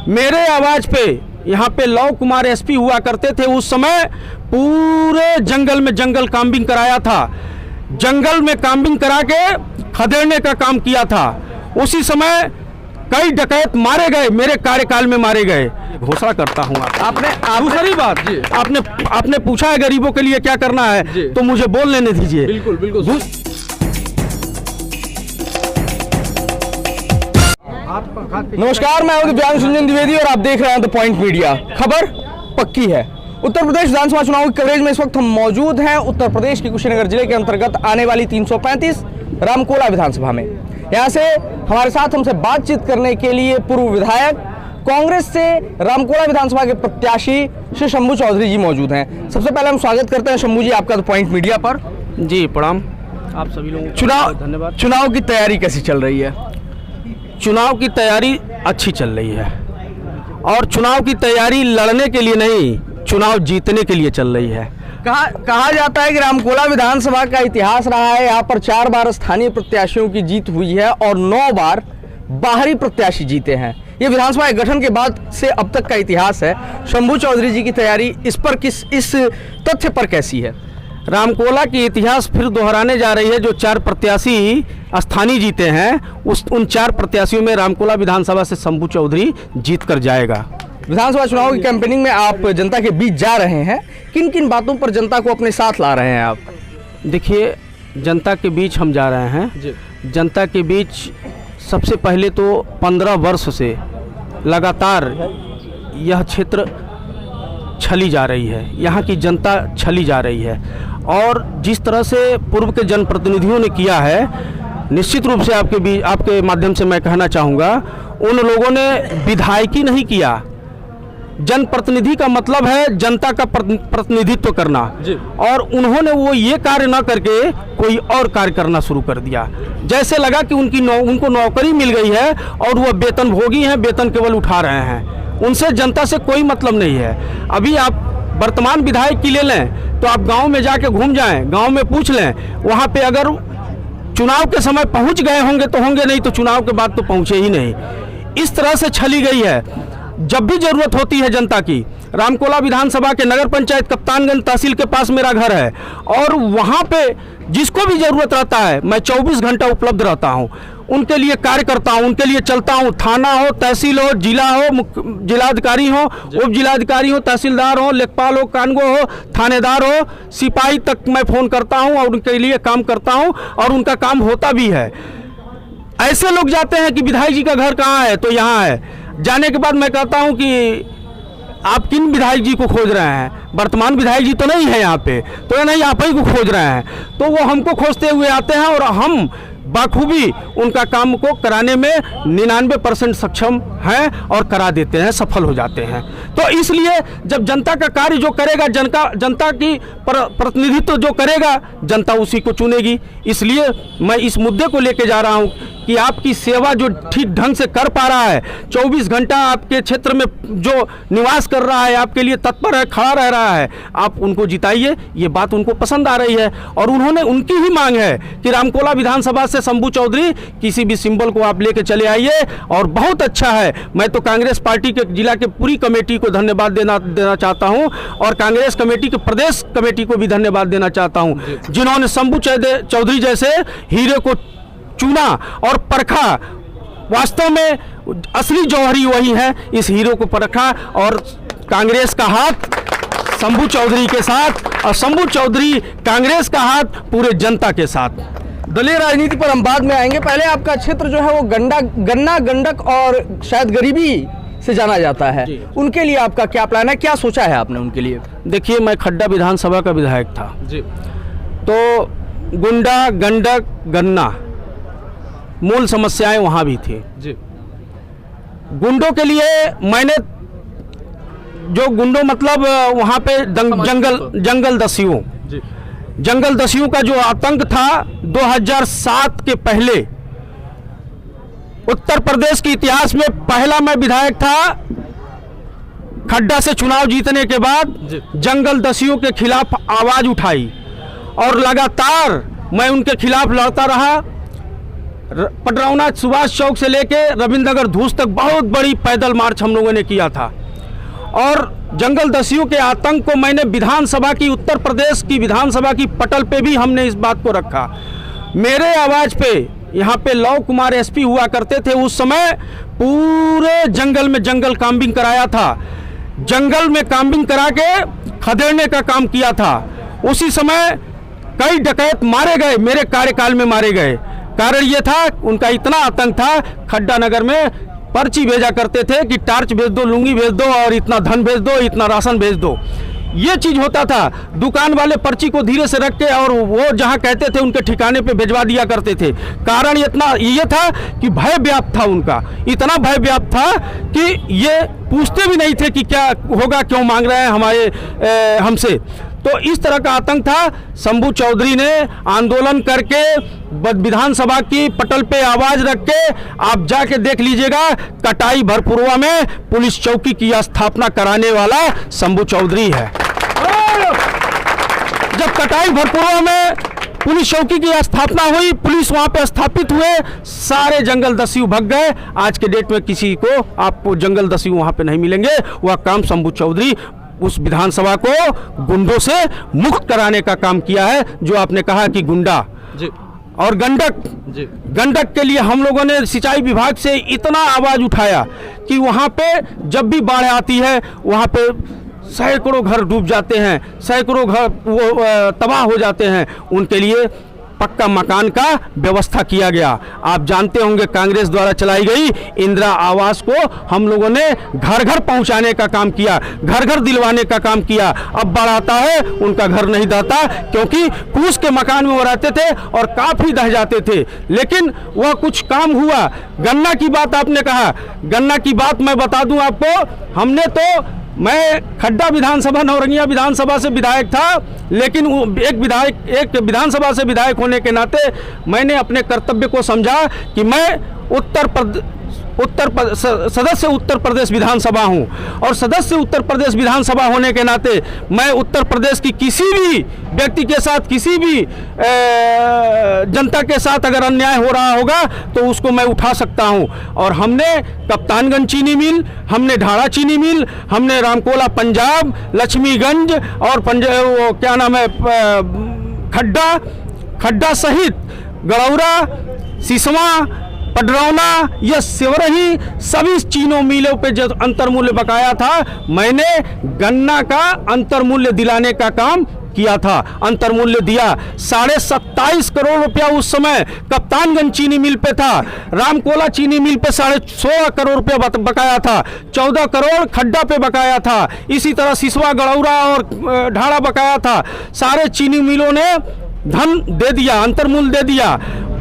मेरे आवाज़ पे यहाँ पे लव कुमार एसपी हुआ करते थे। उस समय पूरे जंगल में जंगल काम्बिंग कराया था, जंगल में काम्बिंग करा के खदेड़ने का काम किया था। उसी समय कई डकैत मारे गए, मेरे कार्यकाल में मारे गए। घोषणा करता हूँ आपने दूसरी बात आपने पूछा है गरीबों के लिए क्या करना है, तो मुझे बोल लेने दीजिए। बिल्कुल बिल्कुल। नमस्कार, मैं हूं दिव्यांश रंजन द्विवेदी और आप देख रहे हैं द पॉइंट मीडिया। खबर पक्की है। उत्तर प्रदेश विधानसभा चुनाव की कवरेज में इस वक्त हम मौजूद हैं उत्तर प्रदेश के कुशीनगर जिले के अंतर्गत आने वाली 335 रामकोला विधानसभा में। यहाँ से हमारे साथ हमसे बातचीत करने के लिए पूर्व विधायक कांग्रेस से रामकोला विधानसभा के प्रत्याशी श्री शंभू चौधरी जी मौजूद हैं। सबसे पहले हम स्वागत करते हैं शंभू जी आपका द पॉइंट मीडिया पर। जी प्रणाम आप सभी लोगों को धन्यवाद। चुनाव की तैयारी कैसी चल रही है? चुनाव की तैयारी अच्छी चल रही है और चुनाव की तैयारी लड़ने के लिए नहीं, चुनाव जीतने के लिए चल रही है। कहा जाता है कि रामकोला विधानसभा का इतिहास रहा है, यहाँ पर 4 बार स्थानीय प्रत्याशियों की जीत हुई है और 9 बार बाहरी प्रत्याशी जीते हैं। ये विधानसभा के गठन के बाद से अब तक का इतिहास है। शंभू चौधरी जी की तैयारी इस तथ्य पर कैसी है? रामकोला की इतिहास फिर दोहराने जा रही है। जो 4 प्रत्याशी स्थानीय जीते हैं उन 4 प्रत्याशियों में रामकोला विधानसभा से शंभू चौधरी जीत कर जाएगा। विधानसभा चुनाव की कैंपेनिंग में आप जनता के बीच जा रहे हैं, किन किन बातों पर जनता को अपने साथ ला रहे हैं आप? देखिए, जनता के बीच हम जा रहे हैं। जनता के बीच सबसे पहले तो 15 वर्ष से लगातार यह क्षेत्र छली जा रही है, यहाँ की जनता छली जा रही है और जिस तरह से पूर्व के जनप्रतिनिधियों ने किया है, निश्चित रूप से आपके माध्यम से मैं कहना चाहूँगा, उन लोगों ने विधायकी नहीं किया। जनप्रतिनिधि का मतलब है जनता का प्रतिनिधित्व करना और उन्होंने वो ये कार्य ना करके कोई और कार्य करना शुरू कर दिया। जैसे लगा कि उनको नौकरी मिल गई है और वह वेतन भोगी हैं, वेतन केवल उठा रहे हैं, उनसे जनता से कोई मतलब नहीं है। अभी आप वर्तमान विधायक की ले लें तो आप गांव में जाके घूम जाएं, गांव में पूछ लें, वहां पे अगर चुनाव के समय पहुंच गए होंगे तो होंगे, नहीं तो चुनाव के बाद तो पहुंचे ही नहीं। इस तरह से छली गई है। जब भी जरूरत होती है जनता की, रामकोला विधानसभा के नगर पंचायत कप्तानगंज तहसील के पास मेरा घर है और वहाँ पे जिसको भी ज़रूरत रहता है मैं 24 घंटा उपलब्ध रहता हूँ, उनके लिए कार्य करता हूँ, उनके लिए चलता हूँ। थाना हो, तहसील हो, जिला हो, जिलाधिकारी हो, उप जिलाधिकारी हो, तहसीलदार हो, लेखपाल हो, कानगो हो, थानेदार हो, सिपाही तक मैं फ़ोन करता हूँ और उनके लिए काम करता हूँ और उनका काम होता भी है। ऐसे लोग जाते हैं कि विधायक जी का घर कहाँ है, तो यहाँ है। जाने के बाद मैं कहता हूं कि आप किन विधायक जी को खोज रहे हैं? वर्तमान विधायक जी तो नहीं है यहाँ पे, तो नहीं आप ही को खोज रहे हैं। तो वो हमको खोजते हुए आते हैं और हम बाखूबी उनका काम को कराने में 99% सक्षम हैं और करा देते हैं, सफल हो जाते हैं। तो इसलिए जब जनता का कार्य जो करेगा, जनता की प्रतिनिधित्व जो करेगा, जनता उसी को चुनेगी। इसलिए मैं इस मुद्दे को लेके जा रहा हूँ कि आपकी सेवा जो ठीक ढंग से कर पा रहा है, 24 घंटा आपके क्षेत्र में जो निवास कर रहा है, आपके लिए तत्पर है, खड़ा रह रहा है, आप उनको जिताइए। ये बात उनको पसंद आ रही है और उनकी ही मांग है कि रामकोला विधानसभा से शंभू चौधरी किसी भी सिंबल को आप लेके चले आइए और बहुत अच्छा है। मैं तो कांग्रेस पार्टी के जिला के पूरी कमेटी को धन्यवाद देना चाहता हूं और कांग्रेस कमेटी के प्रदेश कमेटी को भी धन्यवाद देना चाहता हूं, जिन्होंने शंभू चौधरी जैसे हीरे को चुना और परखा। वास्तव में असली जौहरी वही है, इस हीरो को परखा और कांग्रेस का हाथ शंभू चौधरी के साथ और शंभू चौधरी कांग्रेस का हाथ पूरे जनता के साथ। दलीय राजनीति पर हम बाद में आएंगे। पहले आपका क्षेत्र जो है वो गन्ना गंडक और शायद गरीबी से जाना जाता है, उनके लिए आपका क्या प्लान है, क्या सोचा है आपने उनके लिए? देखिए, मैं खड्डा विधानसभा का विधायक था जी, तो गुंडा गंडक गन्ना मूल समस्याएं वहां भी थी जी। गुंडों के लिए मैंने जो गुंडों मतलब वहां पे जंगल दस्युओं का जो आतंक था 2007 के पहले, उत्तर प्रदेश के इतिहास में पहला मैं विधायक था खड्डा से चुनाव जीतने के बाद जंगल दस्युओं के खिलाफ आवाज उठाई और लगातार मैं उनके खिलाफ लड़ता रहा। पडरौना सुभाष चौक से लेके रविंद्र नगर धूस तक बहुत बड़ी पैदल मार्च हम लोगों ने किया था। और जंगल दस्युओं के आतंक को मैंने विधानसभा की, उत्तर प्रदेश की विधानसभा की पटल पे भी हमने इस बात को रखा। मेरे आवाज़ पे यहाँ पे लव कुमार एसपी हुआ करते थे, उस समय पूरे जंगल में जंगल काम्बिंग कराया था, जंगल में काम्बिंग करा के खदेड़ने का काम किया था। उसी समय कई डकैत मारे गए, मेरे कार्यकाल में मारे गए। कारण ये था, उनका इतना आतंक था, खड्डा नगर में पर्ची भेजा करते थे कि टार्च भेज दो, लुंगी भेज दो और इतना धन भेज दो, इतना राशन भेज दो। ये चीज़ होता था। दुकान वाले पर्ची को धीरे से रख के और वो जहाँ कहते थे उनके ठिकाने पे भिजवा दिया करते थे। कारण इतना ये था कि भय व्याप्त था उनका, इतना भय व्याप्त था कि ये पूछते भी नहीं थे कि क्या होगा, क्यों मांग रहे हैं हमारे हमसे। तो इस तरह का आतंक था। शंभू चौधरी ने आंदोलन करके विधानसभा की पटल पे आवाज रख के, आप जाके देख लीजिएगा, कटाई भरपुरवा में पुलिस चौकी की स्थापना कराने वाला शंभू चौधरी है। जब कटाई भरपुरवा में पुलिस चौकी की स्थापना हुई, पुलिस वहां पे स्थापित हुए, सारे जंगल दस्यु भग गए। आज के डेट में किसी को आपको जंगल दस्यु वहां पे नहीं मिलेंगे। वह काम शंभू चौधरी उस विधानसभा को गुंडों से मुक्त कराने का काम किया है। जो आपने कहा कि गुंडा जी और गंडक जी, गंडक के लिए हम लोगों ने सिंचाई विभाग से इतना आवाज़ उठाया कि वहाँ पे जब भी बाढ़ आती है वहाँ पे सैकड़ों घर डूब जाते हैं, सैकड़ों घर वो तबाह हो जाते हैं। उनके लिए पक्का मकान का व्यवस्था किया गया। आप जानते होंगे कांग्रेस द्वारा चलाई गई इंदिरा आवास को हम लोगों ने घर घर पहुंचाने का काम किया, घर घर दिलवाने का काम किया। अब बाढ़ आता है उनका घर नहीं दहता, क्योंकि पूस के मकान में वो रहते थे और काफ़ी दह जाते थे, लेकिन वह कुछ काम हुआ। गन्ना की बात आपने कहा, गन्ना की बात मैं बता दूं आपको, हमने तो, मैं खड्डा विधानसभा नौरंगिया विधानसभा से विधायक था, लेकिन एक विधानसभा से विधायक होने के नाते मैंने अपने कर्तव्य को समझा कि मैं सदस्य उत्तर प्रदेश विधानसभा हूं, और सदस्य उत्तर प्रदेश विधानसभा होने के नाते मैं उत्तर प्रदेश की किसी भी व्यक्ति के साथ, किसी भी जनता के साथ अगर अन्याय हो रहा होगा तो उसको मैं उठा सकता हूं। और हमने कप्तानगंज चीनी मिल, हमने ढाड़ा चीनी मिल, हमने रामकोला पंजाब, लक्ष्मीगंज और वो क्या नाम है, खड्डा सहित गड़ौरा, सिसवा, पडरौना, यह सिवरही, सभी चीनों मिलों पे जो अंतर्मूल्य बकाया था, मैंने गन्ना का अंतर्मूल्य दिलाने का काम किया था। अंतर्मूल्य दिया, 27.5 करोड़ रुपया उस समय कप्तानगंज चीनी मिल पे था। रामकोला चीनी मिल पे 16.5 करोड़ रुपया बकाया था। 14 करोड़ खड्डा पे बकाया था। इसी तरह सिसवा, गड़ौरा और ढाड़ा बकाया था। सारे चीनी मिलों ने धन दे दिया, अंतर्मूल्य दे दिया,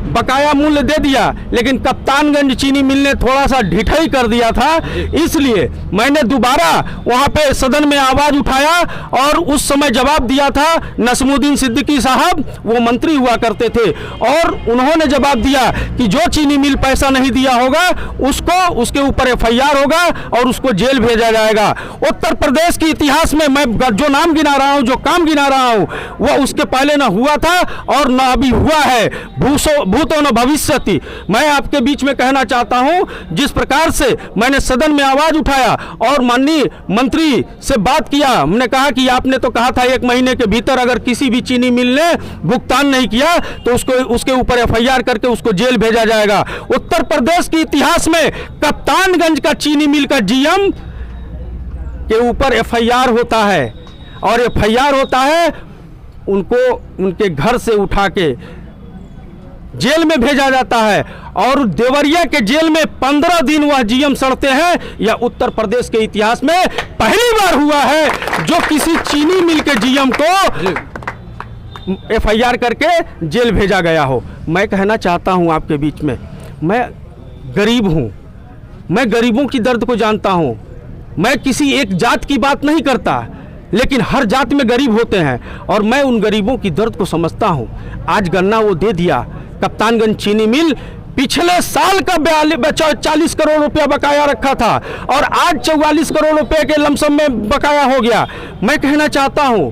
बकाया मूल्य दे दिया, लेकिन कप्तानगंज चीनी मिल ने थोड़ा सा ढिठाई कर दिया था। इसलिए मैंने दोबारा वहां पे सदन में आवाज उठाया और उस समय जवाब दिया था। नसमुद्दीन सिद्दीकी साहब वो मंत्री हुआ करते थे, और उन्होंने जवाब दिया कि जो चीनी मिल पैसा नहीं दिया होगा उसके ऊपर FIR होगा और उसको जेल भेजा जाएगा। उत्तर प्रदेश के इतिहास में मैं जो नाम गिना रहा हूं, जो काम गिना रहा हूं, वह उसके पहले न हुआ था और न अभी हुआ है। भूतो न भविष्यति। मैं आपके बीच में कहना चाहता हूं, जिस प्रकार से मैंने सदन में आवाज उठाया और माननीय मंत्री से बात किया, हमने कहा कि आपने तो कहा था 1 महीने के भीतर अगर किसी भी चीनी मिल ने भुगतान नहीं किया तो उसके ऊपर FIR करके उसको जेल भेजा जाएगा। उत्तर प्रदेश के इतिहास में कप्तानगंज का चीनी मिल का GM के ऊपर FIR होता है, और FIR होता है, उनको उनके घर से उठा के जेल में भेजा जाता है, और देवरिया के जेल में 15 दिन वह GM सड़ते हैं। यह उत्तर प्रदेश के इतिहास में पहली बार हुआ है जो किसी चीनी मिल के GM को FIR करके जेल भेजा गया हो। मैं कहना चाहता हूं आपके बीच में, मैं गरीब हूं, मैं गरीबों की दर्द को जानता हूं। मैं किसी एक जात की बात नहीं करता, लेकिन हर जात में गरीब होते हैं, और मैं उन गरीबों की दर्द को समझता हूं। आज गन्ना वो दे दिया, कप्तानगंज चीनी मिल पिछले साल का 40 करोड़ रुपया बकाया रखा था, और आज 44 करोड़ रुपए के लमसम में बकाया हो गया। मैं कहना चाहता हूं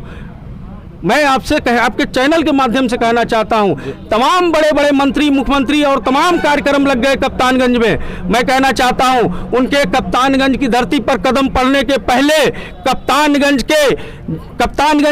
मैं आपके चैनल के माध्यम से कहना चाहता हूं, तमाम बड़े बड़े मंत्री, मुख्यमंत्री और तमाम कार्यक्रम लग गए कप्तानगंज में। मैं कहना चाहता हूं, उनके कप्तानगंज की धरती पर कदम पड़ने के पहले कप्तानगंज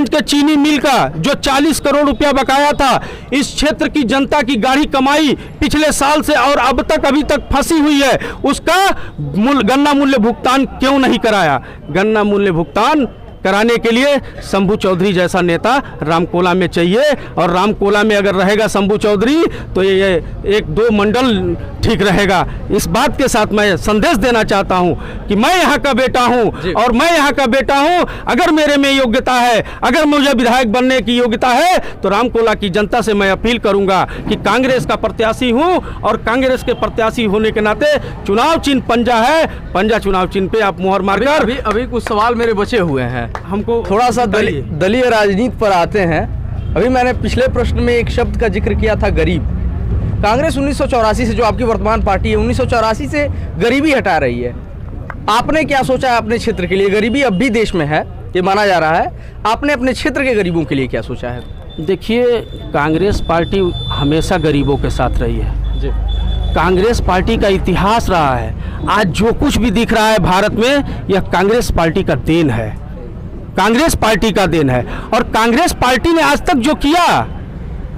के चीनी मिल का जो 40 करोड़ रुपया बकाया था, इस क्षेत्र की जनता की गाढ़ी कमाई पिछले साल से और अभी तक फंसी हुई है, उसका गन्ना मूल्य भुगतान क्यों नहीं कराया? गन्ना मूल्य भुगतान कराने के लिए शंभू चौधरी जैसा नेता रामकोला में चाहिए, और रामकोला में अगर रहेगा शंभू चौधरी तो ये 1-2 मंडल ठीक रहेगा। इस बात के साथ मैं संदेश देना चाहता हूं कि मैं यहाँ का बेटा हूं और मैं यहाँ का बेटा हूं। अगर मेरे में योग्यता है, अगर मुझे विधायक बनने की योग्यता है, तो रामकोला की जनता से मैं अपील करूंगा कि कांग्रेस का प्रत्याशी हूं, और कांग्रेस के प्रत्याशी होने के नाते चुनाव चिन्ह पंजा है, पंजा चुनाव चिन्ह पे आप मुहर मारकर। अभी कुछ सवाल मेरे बचे हुए हैं, हमको थोड़ा सा दलीय राजनीति पर आते हैं। अभी मैंने पिछले प्रश्न में एक शब्द का जिक्र किया था, गरीब। कांग्रेस 1984 से, जो आपकी वर्तमान पार्टी है, 1984 से गरीबी हटा रही है। आपने क्या सोचा है अपने क्षेत्र के लिए? गरीबी अब भी देश में है, ये माना जा रहा है। आपने अपने क्षेत्र के गरीबों के लिए क्या सोचा है? देखिए, कांग्रेस पार्टी हमेशा गरीबों के साथ रही है जी। कांग्रेस पार्टी का इतिहास रहा है। आज जो कुछ भी दिख रहा है भारत में, यह कांग्रेस पार्टी का देन है, कांग्रेस पार्टी का देन है। और कांग्रेस पार्टी ने आज तक जो किया,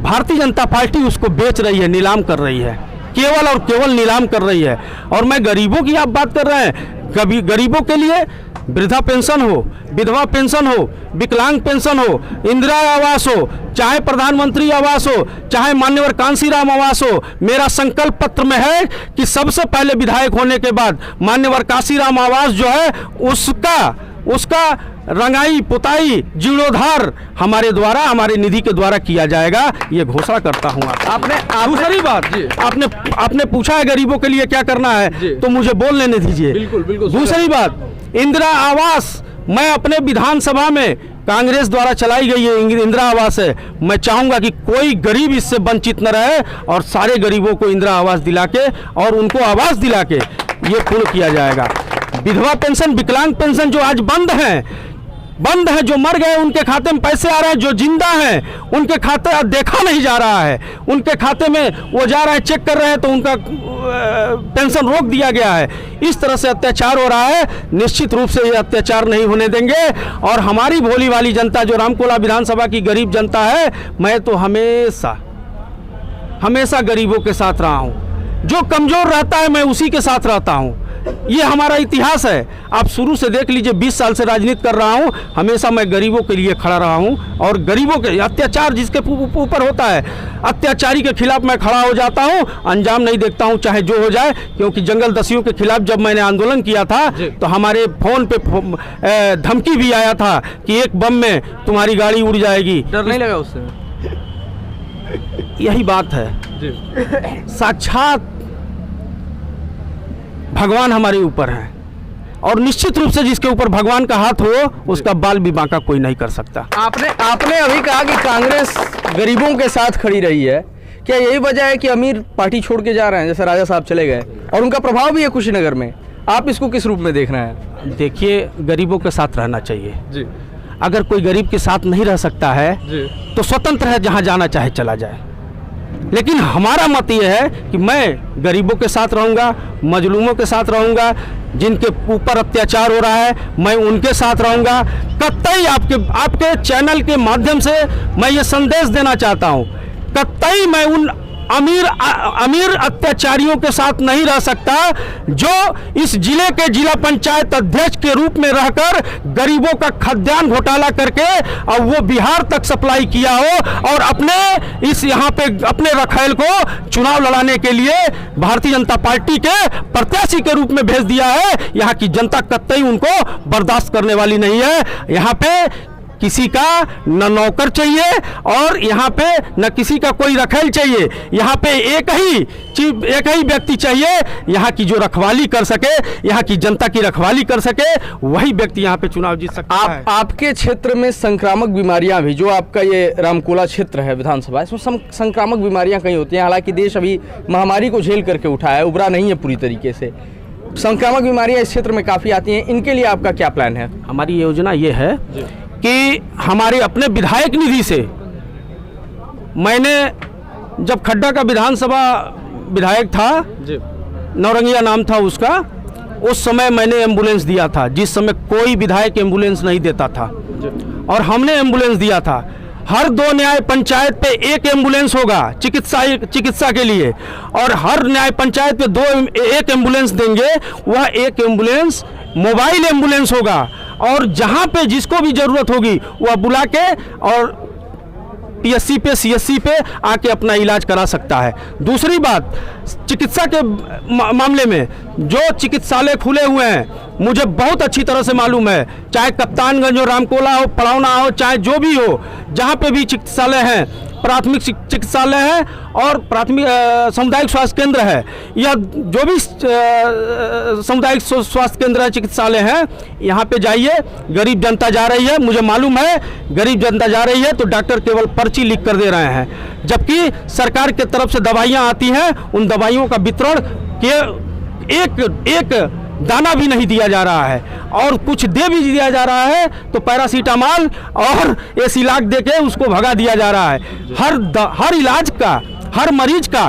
भारतीय जनता पार्टी उसको बेच रही है, नीलाम कर रही है, केवल और केवल नीलाम कर रही है। और मैं गरीबों की आप बात कर रहे हैं, कभी गरीबों के लिए वृद्धा पेंशन हो, विधवा पेंशन हो, विकलांग पेंशन हो, इंदिरा आवास हो, चाहे प्रधानमंत्री आवास हो, चाहे मान्यवर कांसीराम आवास हो, मेरा संकल्प पत्र में है कि सबसे पहले विधायक होने के बाद मान्यवर कांसीराम आवास जो है उसका रंगाई पुताई जीर्णोद्धार हमारे द्वारा, हमारे निधि के द्वारा किया जाएगा, ये घोषणा करता हूँ। दूसरी बात जी, आपने पूछा है गरीबों के लिए क्या करना है, तो मुझे बोल लेने दीजिए। बिल्कुल। दूसरी बात, इंदिरा आवास, मैं अपने विधानसभा में कांग्रेस द्वारा चलाई गई है इंदिरा आवास है, मैं चाहूंगा कि कोई गरीब इससे वंचित न रहे, और सारे गरीबों को इंदिरा आवास दिला के और उनको आवास दिला के ये पूर्ण किया जाएगा। विधवा पेंशन, विकलांग पेंशन जो आज बंद है, जो मर गए उनके खाते में पैसे आ रहे हैं, जो जिंदा हैं उनके खाते देखा नहीं जा रहा है, उनके खाते में वो जा रहे हैं, चेक कर रहे हैं तो उनका पेंशन रोक दिया गया है। इस तरह से अत्याचार हो रहा है, निश्चित रूप से ये अत्याचार नहीं होने देंगे। और हमारी भोली वाली जनता जो रामकोला विधानसभा की गरीब जनता है, मैं तो हमेशा गरीबों के साथ रहा हूँ। जो कमजोर रहता है मैं उसी के साथ रहता हूँ, ये हमारा इतिहास है। आप शुरू से देख लीजिए, 20 साल से राजनीति कर रहा हूँ, हमेशा मैं गरीबों के लिए खड़ा रहा हूँ। और गरीबों के अत्याचार जिसके ऊपर होता है, अत्याचारी के खिलाफ मैं खड़ा हो जाता हूँ, अंजाम नहीं देखता हूँ चाहे जो हो जाए। क्योंकि जंगल दस्युओं के खिलाफ जब मैंने आंदोलन किया था तो हमारे फ़ोन पे धमकी भी आया था कि एक बम में तुम्हारी गाड़ी उड़ जाएगी। डर नहीं लगा उससे? यही बात है, साक्षात भगवान हमारे ऊपर है, और निश्चित रूप से जिसके ऊपर भगवान का हाथ हो उसका बाल भी बांका कोई नहीं कर सकता। आपने अभी कहा कि कांग्रेस गरीबों के साथ खड़ी रही है, क्या यही वजह है कि अमीर पार्टी छोड़ के जा रहे हैं, जैसे राजा साहब चले गए, और उनका प्रभाव भी है कुशीनगर में? आप इसको किस रूप में देख रहे हैं? देखिए, गरीबों के साथ रहना चाहिए जी। अगर कोई गरीब के साथ नहीं रह सकता है जी, तो स्वतंत्र है, जहाँ जाना चाहे चला जाए। लेकिन हमारा मत ये है कि मैं गरीबों के साथ रहूँगा, मजलूमों के साथ रहूँगा, जिनके ऊपर अत्याचार हो रहा है मैं उनके साथ रहूँगा। कतई आपके चैनल के माध्यम से मैं ये संदेश देना चाहता हूँ, कतई मैं उन अमीर अत्याचारियों के साथ नहीं रह सकता जो इस जिले के जिला पंचायत अध्यक्ष के रूप में रहकर गरीबों का खाद्यान्न घोटाला करके और वो बिहार तक सप्लाई किया हो, और यहाँ पे अपने रखेल को चुनाव लड़ाने के लिए भारतीय जनता पार्टी के प्रत्याशी के रूप में भेज दिया है। यहाँ की जनता कतई उनको बर्दाश्त करने वाली नहीं है। यहाँ पे किसी का न नौकर चाहिए और यहाँ पे न किसी का कोई रखेल चाहिए। यहाँ पे एक ही व्यक्ति चाहिए यहाँ की जो रखवाली कर सके, यहाँ की जनता की रखवाली कर सके, वही व्यक्ति यहाँ पे चुनाव जीत सकता है। आपके क्षेत्र में संक्रामक बीमारियां भी, जो आपका ये रामकोला क्षेत्र है विधानसभा, इसमें संक्रामक बीमारियां कहीं होती हैं। हालांकि देश अभी महामारी को झेल करके उठा है, उभरा नहीं है पूरी तरीके से। संक्रामक बीमारियां इस क्षेत्र में काफ़ी आती हैं, इनके लिए आपका क्या प्लान है? हमारी योजना ये है कि हमारे अपने विधायक निधि से मैंने, जब खड्डा का विधानसभा विधायक था, नौरंगिया नाम था उसका, उस समय मैंने एम्बुलेंस दिया था, जिस समय कोई विधायक एम्बुलेंस नहीं देता था, और हमने एम्बुलेंस दिया था। हर 2 न्याय पंचायत पे 1 एम्बुलेंस होगा चिकित्सा के लिए, और हर न्याय पंचायत पे 1 एम्बुलेंस देंगे। वह 1 एम्बुलेंस मोबाइल एम्बुलेंस होगा, और जहां पे जिसको भी ज़रूरत होगी वह बुला के और PSC पे CSC पे आके अपना इलाज करा सकता है। दूसरी बात, चिकित्सा के मामले में जो चिकित्सालय खुले हुए हैं, मुझे बहुत अच्छी तरह से मालूम है, चाहे कप्तानगंज हो, रामकोला हो, पड़ौना हो, चाहे जो भी हो, जहाँ पे भी चिकित्सालय हैं, प्राथमिक चिकित्सालय है और प्राथमिक सामुदायिक स्वास्थ्य केंद्र है, या जो भी सामुदायिक स्वास्थ्य केंद्र है, चिकित्सालय है, यहाँ पे जाइए। गरीब जनता जा रही है, मुझे मालूम है, गरीब जनता जा रही है तो डॉक्टर केवल पर्ची लिख कर दे रहे हैं, जबकि सरकार की तरफ से दवाइयाँ आती हैं, उन दवाइयों का वितरण के एक दाना भी नहीं दिया जा रहा है, और कुछ दे भी दिया जा रहा है तो पैरासीटामॉल और एसिलाक दे के उसको भगा दिया जा रहा है। हर इलाज का, हर मरीज का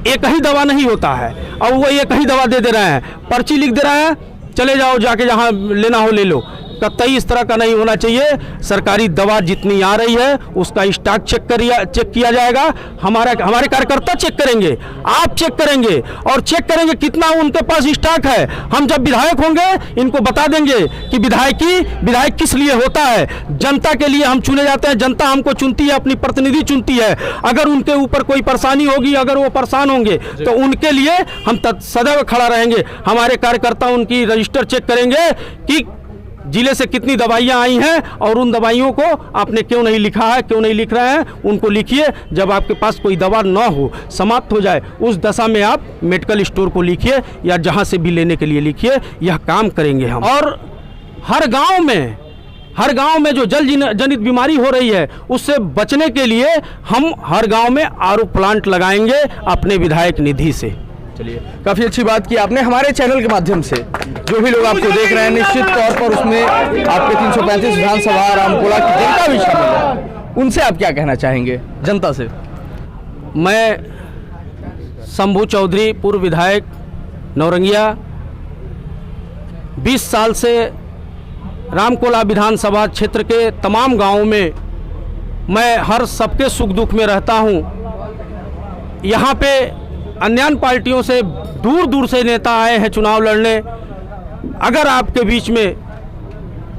एक ही दवा नहीं होता है, और वो एक ही दवा दे दे रहे हैं, पर्ची लिख दे रहे हैं, चले जाओ जाके जहाँ लेना हो ले लो। कतई इस तरह का नहीं होना चाहिए। सरकारी दवा जितनी आ रही है उसका स्टॉक चेक किया जाएगा। हमारे कार्यकर्ता चेक करेंगे, आप चेक करेंगे, और चेक करेंगे कितना उनके पास स्टॉक है। हम जब विधायक होंगे इनको बता देंगे कि विधायक किस लिए होता है। जनता के लिए हम चुने जाते हैं, जनता हमको चुनती है, अपनी प्रतिनिधि चुनती है। अगर उनके ऊपर कोई परेशानी होगी, अगर वो परेशान होंगे तो उनके लिए हम सदैव खड़ा रहेंगे। हमारे कार्यकर्ता उनकी रजिस्टर चेक करेंगे कि जिले से कितनी दवाइयाँ आई हैं, और उन दवाइयों को आपने क्यों नहीं लिखा है, क्यों नहीं लिख रहे हैं, उनको लिखिए। जब आपके पास कोई दवा ना हो, समाप्त हो जाए, उस दशा में आप मेडिकल स्टोर को लिखिए या जहाँ से भी लेने के लिए लिखिए। यह काम करेंगे हम। और हर गांव में जो जल जनित बीमारी हो रही है उससे बचने के लिए हम हर गांव में RO प्लांट लगाएंगे अपने विधायक निधि से। चलिए, काफ़ी अच्छी बात की आपने। हमारे चैनल के माध्यम से जो भी लोग आपको देख रहे हैं, निश्चित तौर पर उसमें आपके 335 विधानसभा रामकोला की जनता भी शामिल है, उनसे आप क्या कहना चाहेंगे जनता से? मैं शंभू चौधरी, पूर्व विधायक नौरंगिया, 20 साल से रामकोला विधानसभा क्षेत्र के तमाम गांवों में मैं हर सबके सुख दुख में रहता हूं। यहाँ पे अन्य पार्टियों से दूर दूर से नेता आए हैं चुनाव लड़ने। अगर आपके बीच में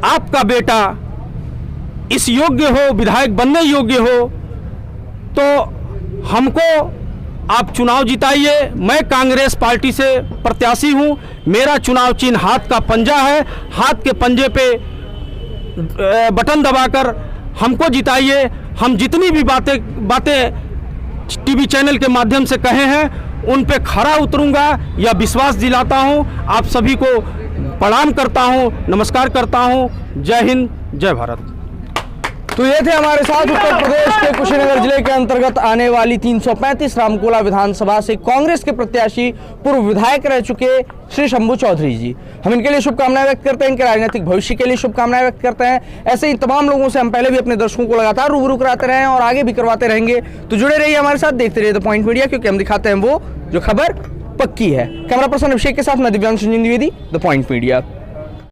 आपका बेटा इस योग्य हो, विधायक बनने योग्य हो, तो हमको आप चुनाव जिताइए। मैं कांग्रेस पार्टी से प्रत्याशी हूं। मेरा चुनाव चिन्ह हाथ का पंजा है। हाथ के पंजे पे बटन दबाकर हमको जिताइए। हम जितनी भी बातें टीवी चैनल के माध्यम से कहे हैं उन पे खरा उतरूंगा, या विश्वास दिलाता हूं। आप सभी को प्रणाम करता हूं, नमस्कार करता हूं। जय हिंद, जय भारत। तो ये थे हमारे साथ उत्तर प्रदेश के कुशीनगर जिले के अंतर्गत आने वाली 335 रामकोला विधानसभा से कांग्रेस के प्रत्याशी, पूर्व विधायक रह चुके श्री शंभू चौधरी जी। हम इनके लिए शुभकामनाएं व्यक्त करते हैं, इनके राजनीतिक भविष्य के लिए शुभकामनाएं व्यक्त करते हैं। ऐसे ही तमाम लोगों से हम पहले भी अपने दर्शकों को लगातार रूबरू कराते रहे हैं और आगे भी करवाते रहेंगे। तो जुड़े रहिए हमारे साथ, देखते रहिए द पॉइंट मीडिया, क्योंकि हम दिखाते हैं वो जो खबर पक्की है। कैमरा पर्सन अभिषेक के साथ मैं Divyanshu Dwivedi, the point media.